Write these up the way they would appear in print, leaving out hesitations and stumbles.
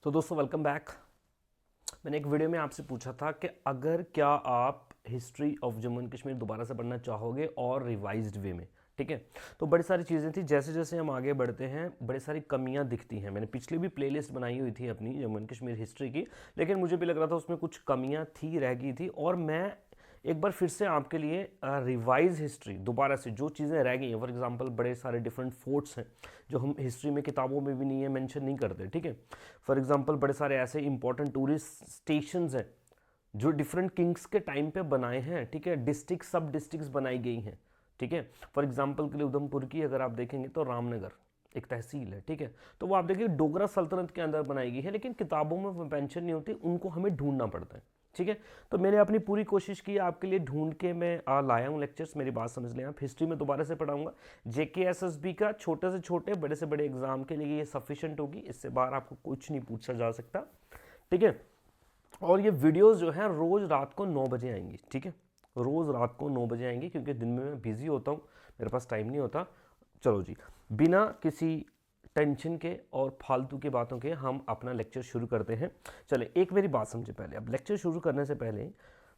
तो दोस्तों welcome back. मैंने एक वीडियो में आपसे पूछा था कि अगर क्या आप history of Jammu and Kashmir दोबारा से पढ़ना चाहोगे और रिवाइज्ड वे में, ठीक है। तो बड़ी सारी चीज़ें थी, जैसे जैसे हम आगे बढ़ते हैं बड़ी सारी कमियां दिखती हैं। मैंने पिछली भी प्लेलिस्ट बनाई हुई थी अपनी जम्मू एंड कश्मीर हिस्ट्री की, लेकिन मुझे भी लग रहा था उसमें कुछ कमियां थी, रह गई थी। और मैं एक बार फिर से आपके लिए रिवाइज हिस्ट्री दोबारा से जो चीज़ें रह गई हैं, फॉर एग्जांपल बड़े सारे डिफरेंट फोर्ट्स हैं जो हम हिस्ट्री में किताबों में भी नहीं है, मेंशन नहीं करते, ठीक है। फॉर एग्जांपल बड़े सारे ऐसे इंपॉर्टेंट टूरिस्ट स्टेशंस हैं जो डिफरेंट किंग्स के टाइम पे बनाए हैं, ठीक है। डिस्ट्रिक्ट सब डिस्ट्रिक्ट्स बनाई गई हैं, ठीक है। फॉर एग्जांपल के लिए उधमपुर की अगर आप देखेंगे तो रामनगर एक तहसील है, ठीक है। तो वो आप देखिए डोगरा सल्तनत के अंदर बनाई गई है, लेकिन किताबों में वो मेंशन नहीं होती, उनको हमें ढूंढना पड़ता है, ठीक है। तो मैंने अपनी पूरी कोशिश की आपके लिए ढूंढ के मैं लाया हूँ लेक्चर्स। मेरी बात समझ लें, आप हिस्ट्री में दोबारा से पढ़ाऊंगा। JKSSB का छोटे से छोटे बड़े से बड़े एग्जाम के लिए ये सफिशिएंट होगी, इससे बाहर आपको कुछ नहीं पूछा जा सकता, ठीक है। और ये वीडियोस जो है रोज रात को 9 बजे आएंगी, ठीक है। रोज रात को 9 बजे आएंगी, क्योंकि दिन में मैं बिजी होता हूँ, मेरे पास टाइम नहीं होता। चलो जी, बिना किसी टेंशन के और फालतू की बातों के हम अपना लेक्चर शुरू करते हैं। चले, एक मेरी बात समझे पहले। अब लेक्चर शुरू करने से पहले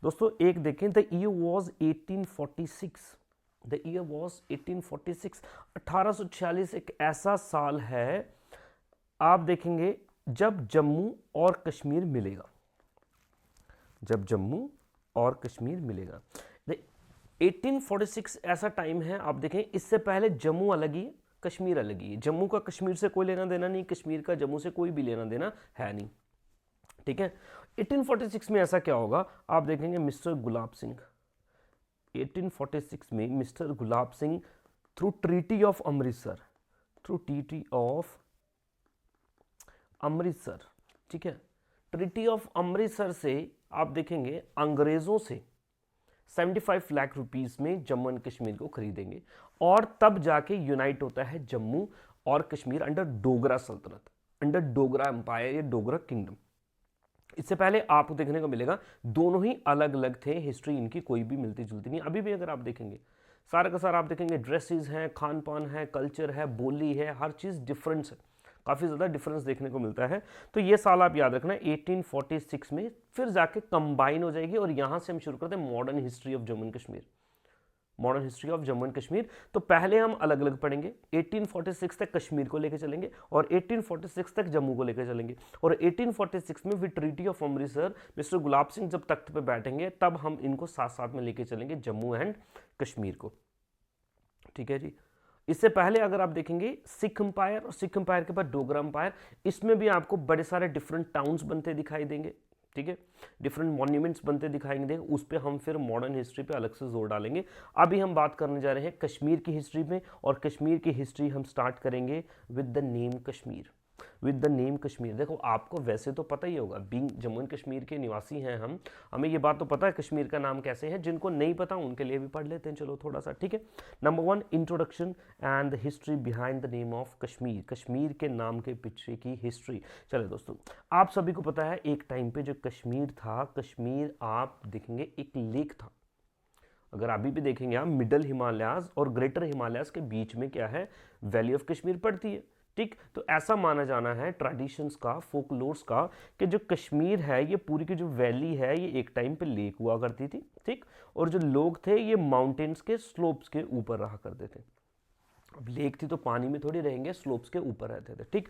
दोस्तों एक देखें, the year was 1846। The year was 1846। 1846 एक ऐसा साल है, आप देखेंगे जब जम्मू और कश्मीर मिलेगा, जब जम्मू और कश्मीर मिलेगा। 1846 ऐसा टाइम है, आप देखें इससे पहले जम्मू अलग ही कश्मीर अलग ही है। जम्मू का कश्मीर से कोई लेना देना नहीं, कश्मीर का जम्मू से कोई भी लेना देना है नहीं, ठीक है। 1846 में ऐसा क्या होगा, आप देखेंगे मिस्टर गुलाब सिंह, 1846 में mister Gulab Singh through treaty of Amritsar, through treaty of Amritsar, ठीक है। ट्रीटी ऑफ अमृतसर से आप देखेंगे अंग्रेजों से 75 लाख रुपीस में जम्मू एंड कश्मीर को खरीदेंगे, और तब जाके यूनाइट होता है जम्मू और कश्मीर अंडर डोगरा सल्तनत, अंडर डोगरा एम्पायर या डोगरा किंगडम। इससे पहले आपको देखने को मिलेगा दोनों ही अलग अलग थे, हिस्ट्री इनकी कोई भी मिलती जुलती नहीं। अभी भी अगर आप देखेंगे सारा का सारा, आप देखेंगे ड्रेसेस हैं, खान पान है, कल्चर है, बोली है, हर चीज़ डिफरेंस है, काफ़ी ज़्यादा डिफरेंस देखने को मिलता है। तो ये साल आप याद रखना 1846 में फिर जाके कंबाइन हो जाएगी, और यहाँ से हम शुरू करते हैं modern history of Jammu and Kashmir, modern history of Jammu and Kashmir. तो पहले हम अलग अलग पढ़ेंगे, 1846 तक कश्मीर को लेकर चलेंगे और 1846 तक जम्मू को लेकर चलेंगे। और 1846 में फिर treaty of Amritsar, mister Gulab Singh जब तख्त पे बैठेंगे तब हम इनको साथ साथ में लेकर चलेंगे जम्मू एंड कश्मीर को, ठीक है जी। इससे पहले अगर आप देखेंगे सिख अंपायर, और सिख अंपायर के बाद डोगरा अंपायर, इसमें भी आपको बड़े सारे डिफरेंट टाउन्स बनते दिखाई देंगे, ठीक है। डिफरेंट मॉन्यूमेंट्स बनते दिखाई देंगे, उस पर हम फिर मॉडर्न हिस्ट्री पे अलग से जोर डालेंगे। अभी हम बात करने जा रहे हैं कश्मीर की हिस्ट्री में, और कश्मीर की हिस्ट्री हम स्टार्ट करेंगे with the name Kashmir, with the name Kashmir. देखो आपको वैसे तो पता ही होगा, बीइंग जम्मू एंड कश्मीर के निवासी हैं हम, हमें ये बात तो पता है कश्मीर का नाम कैसे है। जिनको नहीं पता उनके लिए भी पढ़ लेते हैं, चलो थोड़ा सा, ठीक है। Number 1, introduction and the history behind the name of Kashmir, Kashmir के नाम के पीछे की हिस्ट्री। चलो दोस्तों, आप सभी को पता है एक टाइम पे जो कश्मीर था, कश्मीर आप देखेंगे एक लेक था। अगर अभी भी देखेंगे आप, मिडल हिमालयाज और ग्रेटर हिमालयाज के बीच में क्या है, वैली ऑफ कश्मीर पड़ती है, ठीक। तो ऐसा माना जाना है ट्रेडिशंस का, फोकलोर्स का, कि जो कश्मीर है ये पूरी की जो वैली है ये एक टाइम पे लेक हुआ करती थी, ठीक। और जो लोग थे ये माउंटेन्स के स्लोप्स के ऊपर रहा करते थे। अब लेक थी तो पानी में थोड़ी रहेंगे, स्लोप्स के ऊपर रहते थे, ठीक।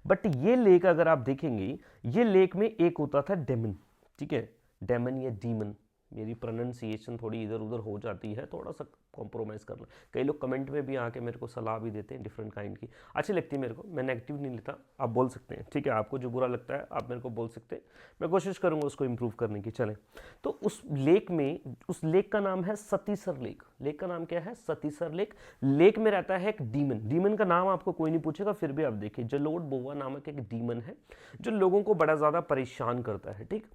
बट ये लेक अगर आप देखेंगे, ये लेक में एक होता था डेमन, ठीक है। डेमन या डीमन, मेरी प्रोनाउंसिएशन थोड़ी इधर उधर हो जाती है, थोड़ा सा कॉम्प्रोमाइज़ करना। कई लोग कमेंट में भी आके मेरे को सलाह भी देते हैं डिफरेंट काइंड की, अच्छी लगती है मेरे को, मैं नेगेटिव नहीं लेता, आप बोल सकते हैं, ठीक है। आपको जो बुरा लगता है आप मेरे को बोल सकते हैं, मैं कोशिश करूँगा उसको इम्प्रूव करने की। चलें, तो उस लेक में, उस लेक का नाम है सतीसर लेक। लेक का नाम क्या है, सतीसर लेक। लेक में रहता है एक डीमन, डीमन का नाम आपको कोई नहीं पूछेगा, फिर भी आप देखिए जलोट बोवा नामक एक डीमन है जो लोगों को बड़ा ज़्यादा परेशान करता है, ठीक।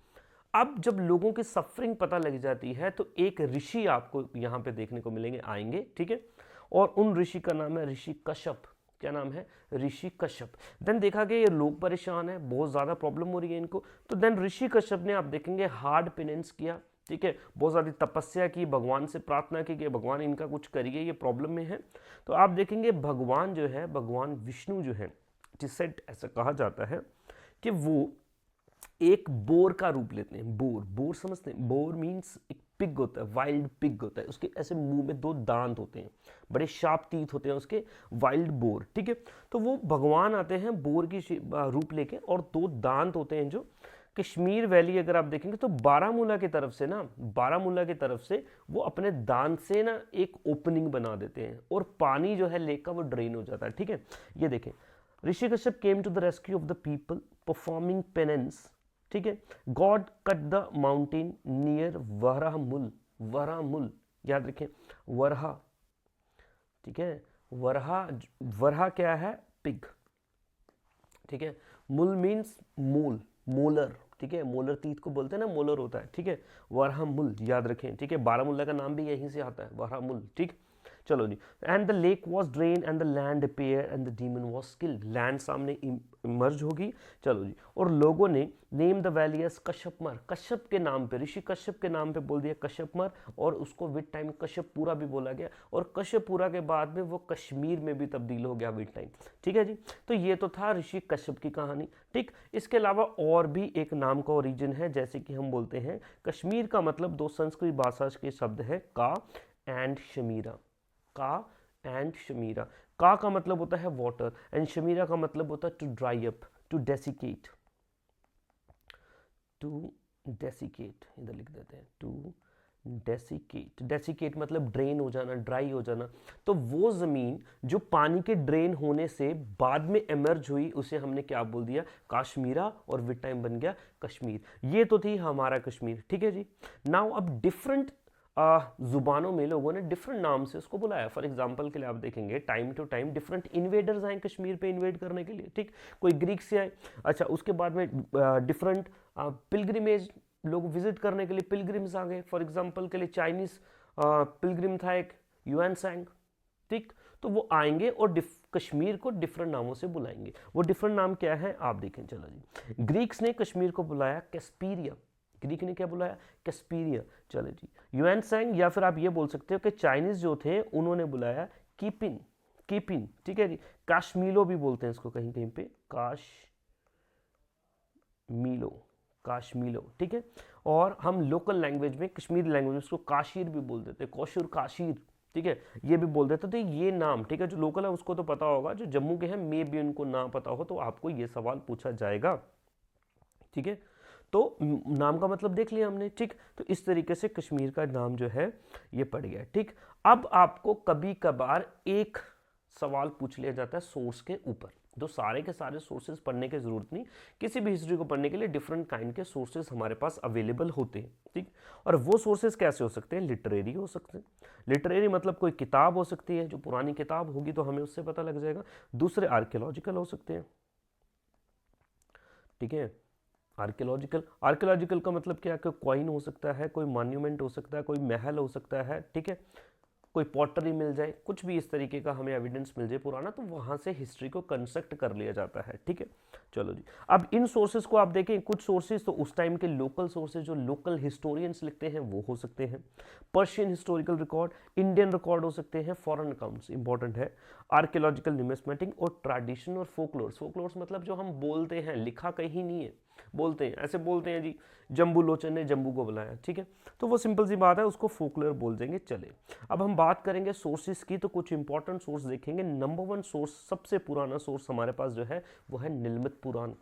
अब जब लोगों की सफरिंग पता लग जाती है तो एक ऋषि आपको यहाँ पे देखने को मिलेंगे, आएंगे, ठीक है। और उन ऋषि का नाम है ऋषि कश्यप। क्या नाम है, ऋषि कश्यप। देन देखा गया ये लोग परेशान है, बहुत ज़्यादा प्रॉब्लम हो रही है इनको, तो देन ऋषि कश्यप ने आप देखेंगे हार्ड पेनेंस किया, ठीक है। बहुत ज़्यादा तपस्या की, भगवान से प्रार्थना की कि भगवान इनका कुछ करिए, ये प्रॉब्लम में है। तो आप देखेंगे भगवान जो है, भगवान विष्णु जो है, जिससे ऐसा कहा जाता है कि वो एक बोर का रूप लेते हैं। बोर, बोर समझते हैं? बोर मीन्स एक पिग होता है, वाइल्ड पिग होता है, उसके ऐसे मुंह में 2 दांत होते हैं, बड़े शार्प टीथ होते हैं उसके, वाइल्ड बोर, ठीक है। तो वो भगवान आते हैं बोर की रूप लेके, और 2 दांत होते हैं जो कश्मीर वैली अगर आप देखेंगे तो बारामूला की तरफ से ना, बारामूला की तरफ से वो अपने दांत से ना एक ओपनिंग बना देते हैं और पानी जो है लेक का वो ड्रेन हो जाता है, ठीक है। ये देखें, Rishi Kashyap came to the rescue of the people performing penance, ठीक है। God cut the mountain near Varahamul, Varahamul याद रखें, वरहा, ठीक है। वरहा, वरहा क्या है? पिग, ठीक है। मुल मीन्स मूल, मोलर, ठीक है। मोलर तीत को बोलते हैं ना, मोलर होता है, ठीक है। वरहामुल याद रखें, ठीक है। बारामूला का नाम भी यहीं से आता है, वरहामुल, ठीक। चलो जी। And the lake was drain and the land appear and the demon was skilled, land सामने इमर्ज होगी। चलो जी। और लोगों ने name the valley as Kashyapmar, Kashyap के नाम पे, ऋषि कश्यप के नाम पे बोल दिया कश्यपमर, और उसको विद टाइम कश्यपपुरा भी बोला गया, और कश्यपपुरा के बाद में वो कश्मीर में भी तब्दील हो गया विद टाइम, ठीक है जी। तो ये तो था ऋषि कश्यप की कहानी, ठीक। इसके अलावा और भी एक नाम का ओरिजिन है, जैसे कि हम बोलते हैं कश्मीर का मतलब 2 संस्कृत भाषा के शब्द है का एंड शमीरा, का एंड शमीरा। का मतलब होता है वाटर एंड शमीरा का मतलब होता है to dry up, to desiccate, to desiccate, इधर लिख देते हैं, टू डेसिकेट, डेसिकेट मतलब ड्रेन हो जाना, ड्राई हो जाना। तो वो जमीन जो पानी के ड्रेन होने से बाद में एमर्ज हुई उसे हमने क्या बोल दिया? काश्मीरा, और विद टाइम बन गया कश्मीर। ये तो थी हमारा कश्मीर, ठीक है जी। नाउ अब डिफरेंट जुबानों में लोगों ने डिफरेंट नाम से उसको बुलाया। फॉर एग्जांपल के लिए आप देखेंगे time to time different invaders आए कश्मीर पे इन्वेड करने के लिए, ठीक। कोई ग्रीक से आए, अच्छा, उसके बाद में डिफरेंट पिलग्रिमेज लोग विजिट करने के लिए पिलग्रिम्स आ गए। फॉर एग्जांपल के लिए चाइनीज पिलग्रिम था एक, युआन सांग, ठीक। तो वो आएंगे और कश्मीर को डिफरेंट नामों से बुलाएंगे। वो डिफरेंट नाम क्या है आप देखें, चलो जी। ग्रीक्स ने कश्मीर को बुलाया कैस्पीरिया, ग्रीक ने क्या बुलाया? कैस्पीरिया, चले जी। युआन सांग, या फिर आप ये बोल सकते हो कि चाइनीज जो थे उन्होंने बुलाया कीपिन, कीपिन, ठीक है जी। काश्मीलो भी बोलते हैं इसको कहीं कहीं पे, काशमीलो, काश्मीलो, ठीक है। और हम लोकल लैंग्वेज में, कश्मीरी लैंग्वेज में उसको काशीर भी बोल देते हैं, कौशुर, काशीर, ठीक है, ये भी बोल देते। तो ये नाम, ठीक है, जो लोकल है उसको तो पता होगा, जो जम्मू के हैं मे भी उनको ना पता हो, तो आपको ये सवाल पूछा जाएगा, ठीक है। तो नाम का मतलब देख लिया हमने, ठीक। तो इस तरीके से कश्मीर का नाम जो है ये पड़ गया, ठीक। अब आपको कभी कभार एक सवाल पूछ लिया जाता है सोर्स के ऊपर, तो सारे के सारे सोर्सेज पढ़ने की जरूरत नहीं, किसी भी हिस्ट्री को पढ़ने के लिए डिफरेंट काइंड के सोर्सेज हमारे पास अवेलेबल होते हैं, ठीक। और वो सोर्सेज कैसे हो सकते हैं? लिटरेरी हो सकते हैं। लिटरेरी मतलब कोई किताब हो सकती है, जो पुरानी किताब होगी तो हमें उससे पता लग जाएगा। दूसरे आर्कियोलॉजिकल हो सकते हैं, ठीक है। आर्कियोलॉजिकल, आर्कियोलॉजिकल का मतलब क्या? कोई कॉइन हो सकता है, कोई मॉन्यूमेंट हो सकता है, कोई महल हो सकता है, ठीक है, कोई पॉटरी मिल जाए, कुछ भी इस तरीके का हमें एविडेंस मिल जाए पुराना, तो वहां से हिस्ट्री को कंस्ट्रक्ट कर लिया जाता है, ठीक है। चलो जी। अब इन सोर्सेज को आप देखें, कुछ सोर्सेज तो उस टाइम के लोकल सोर्सेज जो लोकल हिस्टोरियंस लिखते हैं वो हो सकते हैं, Persian historical record, Indian record हो सकते हैं, फॉरेन अकाउंट्स इंपॉर्टेंट है, आर्कियोलॉजिकल न्यूमिस्मेटिक, और ट्रेडिशन और फोकलोर्स। फोकलोर्स मतलब जो हम बोलते हैं, लिखा कहीं नहीं है, बोलते हैं, ऐसे बोलते हैं जी, जम्बू लोचन ने जम्बू को बुलाया, ठीक है, तो वो सिंपल सी बात है, उसको फोकलोर बोल देंगे। चले, अब हम बात करेंगे सोर्सेज की, तो कुछ इंपॉर्टेंट सोर्स देखेंगे। नंबर 1 सोर्स, सबसे पुराना सोर्स हमारे पास जो है वो है नीलमत पुराण।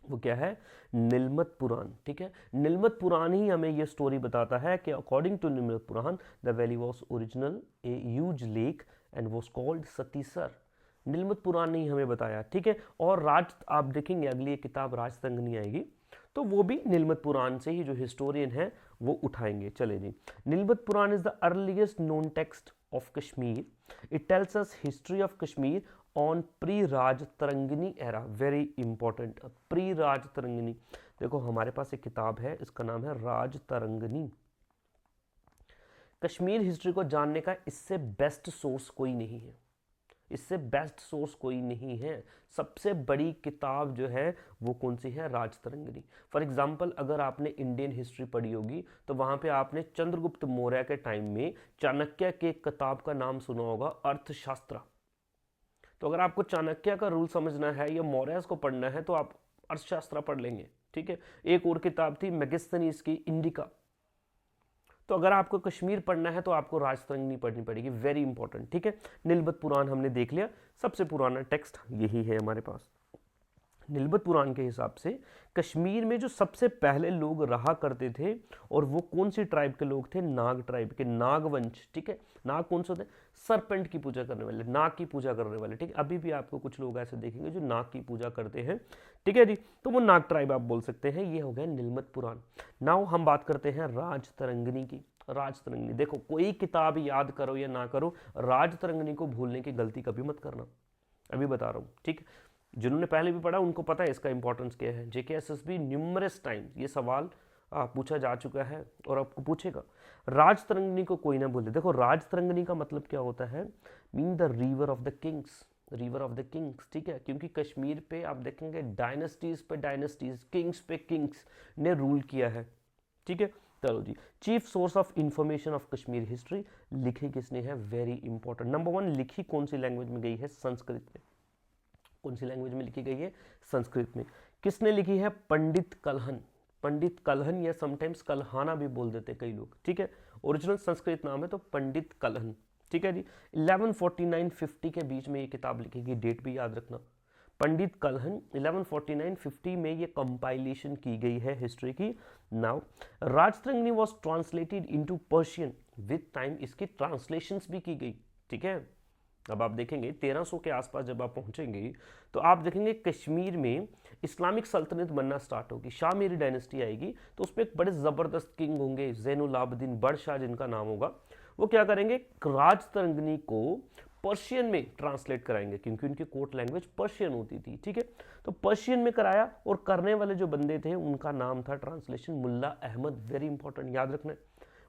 वो क्या है? नीलमत पुराण, ठीक है। नीलमत पुराण ही हमें ये स्टोरी बताता है कि according to Nilmat Puran the valley was original a huge lake and was called Satisar. Nilmat Puran ने ही हमें बताया, ठीक है। और राज, आप देखेंगे अगली एक किताब राजतंगनी आएगी, तो वो भी नीलमत पुराण से ही जो हिस्टोरियन है वो उठाएंगे। चले जी। Nilmat Puran is the earliest known text of Kashmir. It tells us history of Kashmir on pre Rajatarangini era. Very important, pre Rajatarangini. देखो हमारे पास एक किताब है, इसका नाम है राज तरंगिनी। कश्मीर हिस्ट्री को जानने का इससे बेस्ट सोर्स कोई नहीं है, इससे बेस्ट सोर्स कोई नहीं है। सबसे बड़ी किताब जो है वो कौन सी है? राजतरंगिनी। फॉर एग्जाम्पल अगर आपने इंडियन हिस्ट्री पढ़ी होगी तो वहां पे आपने चंद्रगुप्त मौर्य के टाइम में चाणक्य के किताब का नाम सुना होगा, अर्थशास्त्र। तो अगर आपको चाणक्य का रूल समझना है या मौर्य को पढ़ना है तो आप अर्थशास्त्र पढ़ लेंगे, ठीक है। एक और किताब थी मेगिस्थनीज की, इंडिका। तो अगर आपको कश्मीर पढ़ना है तो आपको राजतरंगिणी पढ़नी पड़ेगी, वेरी इंपॉर्टेंट, ठीक है। नीलबत पुराण हमने देख लिया, सबसे पुराना टेक्स्ट यही है हमारे पास। नीलबत पुराण के हिसाब से कश्मीर में जो सबसे पहले लोग रहा करते थे, और वो कौन सी ट्राइब के लोग थे, नाग ट्राइब के, नागवंश, ठीक है। नाग कौन से होते हैं, सरपेंट की पूजा करने वाले, नाग की पूजा करने वाले, ठीक है। अभी भी आपको कुछ लोग ऐसे देखेंगे जो नाग की पूजा करते हैं, ठीक है जी। तो वो नाग ट्राइब आप बोल सकते हैं। ये हो गया नीलबत पुराण। नाउ हम बात करते हैं राजतरंगिणी की। राजतरंगिणी, देखो कोई किताब याद करो या ना करो, राजतरंगिणी को भूलने की गलती कभी मत करना, अभी बता रहा हूँ, ठीक। जिन्होंने पहले भी पढ़ा उनको पता है इसका इंपॉर्टेंस क्या है। जेकेएसएसबी न्यूमरस टाइम ये सवाल पूछा जा चुका है और आपको पूछेगा। राजतरंगिणी को कोई ना भूले। देखो राजतरंगिणी का मतलब क्या होता है, mean the river of the kings, river of the kings, ठीक है। क्योंकि कश्मीर पे आप देखेंगे डायनेस्टीज पे डायनेस्टीज, किंग्स पे किंग्स ने रूल किया है, ठीक है। चलो जी, chief source of information of Kashmir history लिखी किसने है, वेरी इंपॉर्टेंट। नंबर 1 लिखी कौन सी लैंग्वेज में गई है, संस्कृत में। कौन सी लैंग्वेज में लिखी गई है, संस्कृत में। किसने लिखी है, पंडित कल्हन। पंडित कल्हन या समटाइम्स कल्हाना भी बोल देते कई लोग, ठीक है। ओरिजिनल संस्कृत नाम है तो पंडित कल्हन, ठीक है जी। 1149-50 के बीच में ये किताब लिखी गई, डेट भी याद रखना। पंडित कल्हन 1149-50 में ये कंपाइलेशन की गई है हिस्ट्री की। Now Rajatarangini was translated into Persian, with time इसकी ट्रांसलेशंस भी की गई, ठीक है। अब आप देखेंगे 1300 के आसपास जब आप पहुंचेंगे तो आप देखेंगे कश्मीर में इस्लामिक सल्तनत बनना स्टार्ट होगी, शाह डायनेस्टी आएगी। तो उस पर एक बड़े ज़बरदस्त किंग होंगे, ज़ैनुल आबदीन बड़शाह जिनका नाम होगा। वो क्या करेंगे, राजतरंगिणी को पर्शियन में ट्रांसलेट कराएंगे, क्योंकि उनकी कोर्ट लैंग्वेज पर्शियन होती थी, ठीक है। तो पर्शियन में कराया, और करने वाले जो बंदे थे उनका नाम था ट्रांसलेशन मुल्ला अहमद, वेरी इंपॉर्टेंट, याद रखना है।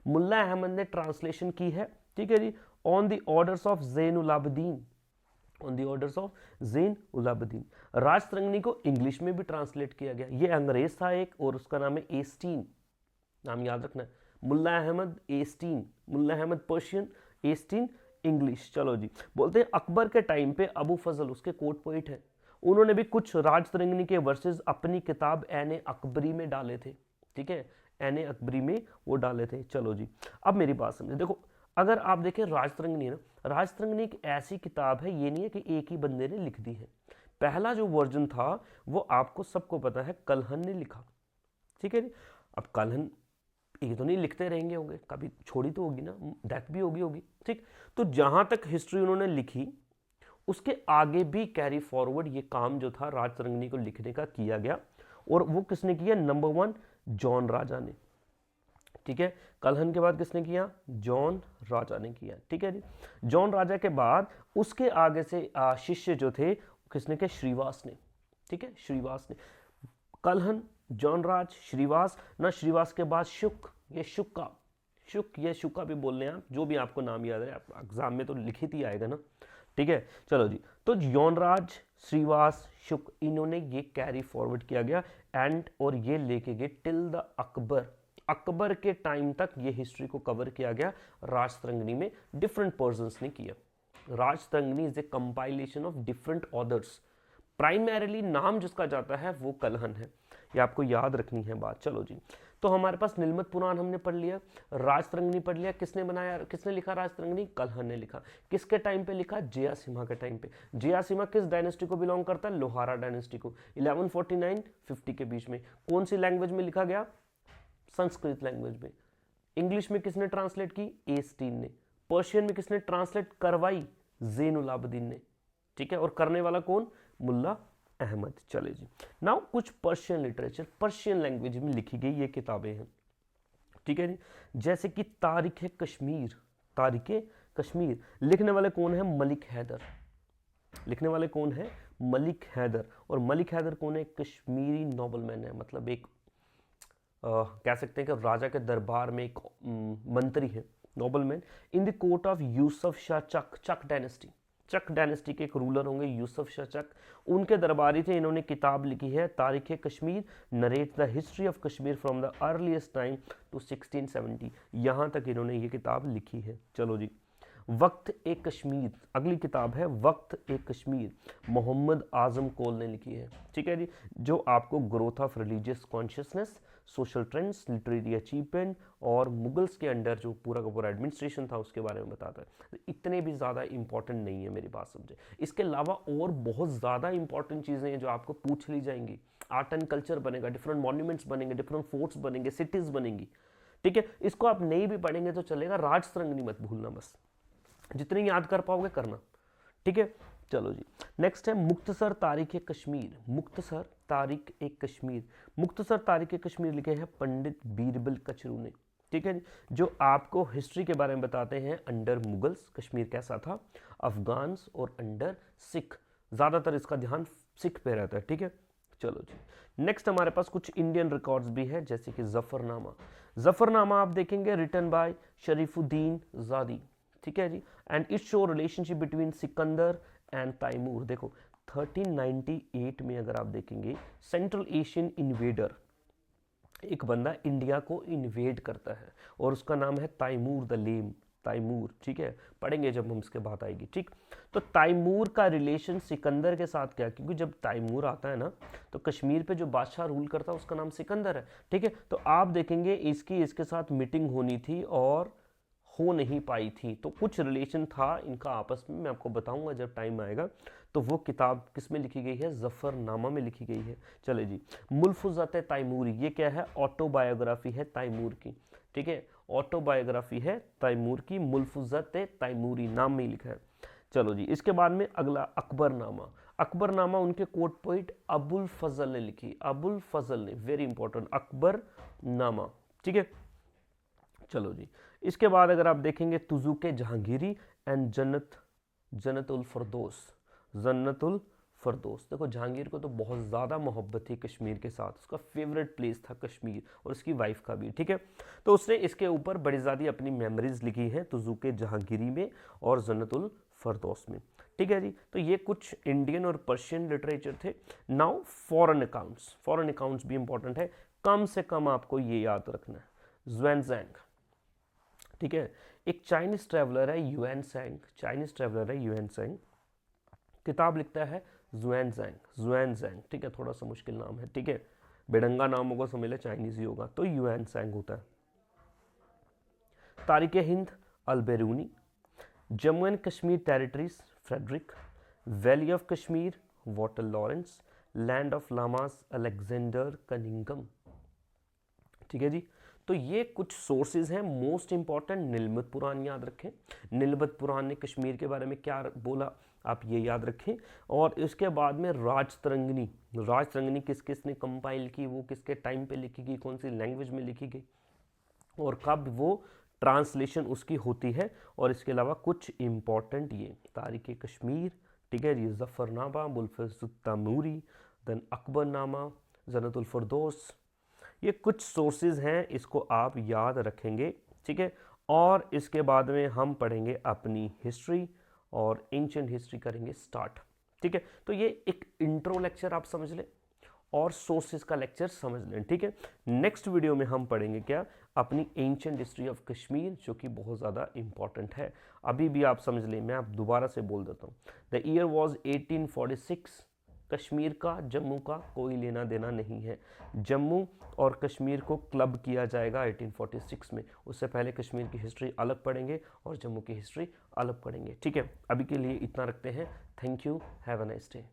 मुल्ला अहमद ने ट्रांसलेशन की है, ठीक है जी, on the orders of Zainul Abidin, on the orders of Zainul Abidin. Rajatarangini को इंग्लिश में भी ट्रांसलेट किया गया। ये अंग्रेज था एक, और उसका नाम है एस्टीन, नाम याद रखना है, मुल्ला अहमद एस्टीन, मुल्ला अहमद पर्शियन, एस्टीन इंग्लिश। चलो जी, बोलते हैं अकबर के टाइम पे अबू फजल उसके कोर्ट पोइट है, उन्होंने भी कुछ राजतरंगिणी के वर्सेस अपनी किताब ऐन अकबरी में डाले थे, ठीक है, ऐन अकबरी में वो डाले थे। चलो जी, अब मेरी बात समझे। देखो अगर आप देखें राजतरंगिणी है ना, राजतरंगिणी एक ऐसी किताब है, ये नहीं है कि एक ही बंदे ने लिख दी है। पहला जो वर्जन था वो आपको सबको पता है कल्हन ने लिखा, ठीक है। अब कल्हन ये तो नहीं लिखते रहेंगे होंगे, कभी छोड़ी तो होगी ना, डेथ भी होगी, ठीक। तो जहां तक हिस्ट्री उन्होंने लिखी उसके आगे भी कैरी फॉरवर्ड ये काम जो था राजतरंगिणी को लिखने का किया गया। और वो किसने किया, नंबर 1 जॉन राजा ने, ठीक है। कल्हन के बाद किसने किया, जॉन राजा ने किया, ठीक है जी। जॉन राजा के बाद उसके आगे से शिष्य जो थे किसने किया, श्रीवास ने, ठीक है, श्रीवास ने। कल्हन, जॉन राज, श्रीवास ना, श्रीवास के बाद शुक, ये शुक्का, शुक या शुक्का भी बोल रहे हैं आप, जो भी आपको नाम याद है, आप एग्जाम में तो लिखित ही आएगा ना, ठीक है। चलो जी, तो यौनराज, श्रीवास, शुक, इन्होंने ये कैरी फॉरवर्ड किया गया एंड, और ये लेके गए टिल द अकबर। अकबर के टाइम तक ये हिस्ट्री को कवर किया गया राजतरंगिणी में, डिफरेंट पर्सन्स ने किया। Rajatarangini is a compilation of different authors, primarily नाम जिसका जाता है वो कल्हन है, ये आपको याद रखनी है बात। चलो जी, तो हमारे पास नीलमत पुराण हमने पढ़ लिया, राजतरंगिणी पढ़ लिया। किसने बनाया, किसने लिखा राजतरंगिणी, कल्हन ने लिखा। किसके टाइम पे लिखा, जयासिम्हा के टाइम पे। जयासिम्हा किस डायनेस्टी को बिलोंग करता है, लोहारा डायनेस्टी को। 1149-50 के बीच में। कौन सी लैंग्वेज में लिखा गया, संस्कृत लैंग्वेज में। इंग्लिश में किसने ट्रांसलेट की, एस्टीन ने। पर्शियन में किसने ट्रांसलेट करवाई, ज़ैनुल आबदीन ने, ठीक है। और करने वाला कौन, मुल्ला अहमद। चले जी, नाउ कुछ पर्शियन लिटरेचर, पर्शियन लैंग्वेज में लिखी गई ये किताबें हैं, ठीक है जी। जैसे कि तारीख कश्मीर, तारीख कश्मीर लिखने वाले कौन है, मलिक हैदर। लिखने वाले कौन है, मलिक हैदर। और मलिक हैदर कौन है, कश्मीरी नोबलमैन है, मतलब एक कह सकते हैं कि राजा के दरबार में एक मंत्री है, nobleman, in the court of Yusuf Shah Chak, Chak dynasty. Chak dynasty के एक रूलर होंगे यूसुफ शाह चक, उनके दरबारी थे। इन्होंने किताब लिखी है Tarikh Kashmir, narrate the history of Kashmir from the earliest time to 1670। यहाँ तक इन्होंने ये किताब लिखी है। चलो जी, वक्त ए कश्मीर, अगली किताब है वक्त ए कश्मीर, मोहम्मद आजम कोल ने लिखी है। ठीक है जी, जो आपको growth of religious consciousness, social trends, literary achievement और मुगल्स के अंडर जो पूरा का पूरा एडमिनिस्ट्रेशन था उसके बारे में बताता है। इतने भी ज़्यादा इंपॉर्टेंट नहीं है, मेरी बात समझे। इसके अलावा और बहुत ज़्यादा इंपॉर्टेंट चीज़ें हैं जो आपको पूछ ली जाएंगी। आर्ट एंड कल्चर बनेगा, डिफरेंट मॉन्यूमेंट्स बनेंगे, डिफरेंट फोर्ट्स बनेंगे, सिटीज़ बनेंगी। ठीक है, इसको आप नहीं भी पढ़ेंगे तो चलेगा। राज तरंगिणी मत भूलना, बस जितनी याद कर पाओगे करना। ठीक है, चलो जी, नेक्स्ट है मुख्तसर तारीख कश्मीर। मुख्तसर तारीख ए कश्मीर, मुख्तसर तारीख ए कश्मीर लिखे हैं पंडित बीरबल कचरू ने। ठीक है, जो आपको हिस्ट्री के बारे में बताते हैं अंडर मुगल्स कश्मीर कैसा था, अफगान्स और अंडर सिख। ज़्यादातर इसका ध्यान सिख पे रहता है। ठीक है, चलो जी, नेक्स्ट हमारे पास कुछ इंडियन रिकॉर्ड्स भी है, जैसे कि जफरनामा। जफरनामा आप देखेंगे रिटन बाय शरीफुद्दीन ज़ादी। ठीक है जी, and it show relationship between Sikandar and Timur. देखो 1398 में अगर आप देखेंगे, सेंट्रल एशियन इन्वेडर, एक बंदा इंडिया को इन्वेड करता है और उसका नाम है तैमूर द लेम, तैमूर। ठीक है, पढ़ेंगे जब हम इसके बात आएगी। ठीक, तो तैमूर का रिलेशन सिकंदर के साथ क्या, क्योंकि जब तैमूर आता है ना तो कश्मीर पे जो बादशाह रूल करता है उसका नाम सिकंदर है। ठीक है, तो आप देखेंगे इसके साथ मीटिंग होनी थी और हो नहीं पाई थी, तो कुछ रिलेशन था इनका आपस में, मैं आपको बताऊंगा जब टाइम आएगा। तो वो किताब किस में लिखी गई है, जफरनामा में लिखी गई है। चले जी, मुल्फुज़ात तैमूरी, ये क्या है, ऑटोबायोग्राफी है तैमूर की। ठीक है, ऑटोबायोग्राफी है तैमूर की, मुल्फुज़ात तैमूरी नाम में ही लिखा है। चलो जी, इसके बाद में अगला अकबरनामा। अकबरनामा उनके कोर्ट पोइट अबुल फजल ने लिखी, अबुल फजल ने, वेरी इंपॉर्टेंट, अकबरनामा। ठीक है, चलो जी, इसके बाद अगर आप देखेंगे तुजुके जहांगीरी एंड जन्नतुल फरदौस, जन्नतुल फरदौस। देखो जहांगीर को तो बहुत ज़्यादा मोहब्बत थी कश्मीर के साथ, उसका फेवरेट प्लेस था कश्मीर और उसकी वाइफ का भी। ठीक है, तो उसने इसके ऊपर बड़ी ज़्यादा अपनी मेमोरीज लिखी हैं तुजुके जहांगीरी में और जन्नतुल फरदौस में। ठीक है जी, तो ये कुछ इंडियन और पर्शियन लिटरेचर थे। Now foreign accounts, foreign accounts भी इंपॉर्टेंट है, कम से कम आपको ये याद रखना है, ज़ुएनज़ैंग। ठीक है, एक चाइनीज ट्रैवलर है ह्यूएनत्सांग, चाइनीज ट्रैवलर है ह्यूएनत्सांग, किताब लिखता है ज़ुएनज़ैंग, ज़ुएनज़ैंग। ठीक है, थोड़ा सा मुश्किल नाम है। ठीक है, बेडंगा नाम होगा समझ ले चाइनीज ही होगा, तो ह्यूएनत्सांग होता है। Tarikh Hind al Biruni, Jammu and Kashmir territories Frederic, valley of Kashmir Walter Lawrence, land of lamas Alexander Cunningham. ठीक है जी, तो ये कुछ सोर्सेज हैं मोस्ट इंपॉर्टेंट। नीलमत पुराण याद रखें, नीलमत पुराण ने कश्मीर के बारे में क्या बोला आप ये याद रखें। और इसके बाद में राज तरंगिणी, राज तरंगिणी किस किस ने कंपाइल की, वो किसके टाइम पे लिखी गई, कौन सी लैंग्वेज में लिखी गई और कब वो ट्रांसलेशन उसकी होती है। और इसके अलावा कुछ इंपॉर्टेंट ये तारीख कश्मीर, ठीक है, ये जफरनामा, मुल्फुज़ात तैमूरी, देन अकबरनामा, जन्नतुल फरदौस, ये कुछ सोर्सेज हैं, इसको आप याद रखेंगे। ठीक है, और इसके बाद में हम पढ़ेंगे अपनी हिस्ट्री और एंशिएंट हिस्ट्री करेंगे स्टार्ट। ठीक है, तो ये एक इंट्रो लेक्चर आप समझ लें और सोर्सेज का लेक्चर समझ लें। ठीक है, नेक्स्ट वीडियो में हम पढ़ेंगे क्या, अपनी एंशिएंट हिस्ट्री ऑफ कश्मीर, जो कि बहुत ज़्यादा इंपॉर्टेंट है। अभी भी आप समझ लें, मैं आप दोबारा से बोल देता हूँ। द ईयर वॉज 1846, कश्मीर का जम्मू का कोई लेना देना नहीं है। जम्मू और कश्मीर को क्लब किया जाएगा 1846 में, उससे पहले कश्मीर की हिस्ट्री अलग पढ़ेंगे और जम्मू की हिस्ट्री अलग पढ़ेंगे। ठीक है, अभी के लिए इतना रखते हैं। Thank you, have a nice day.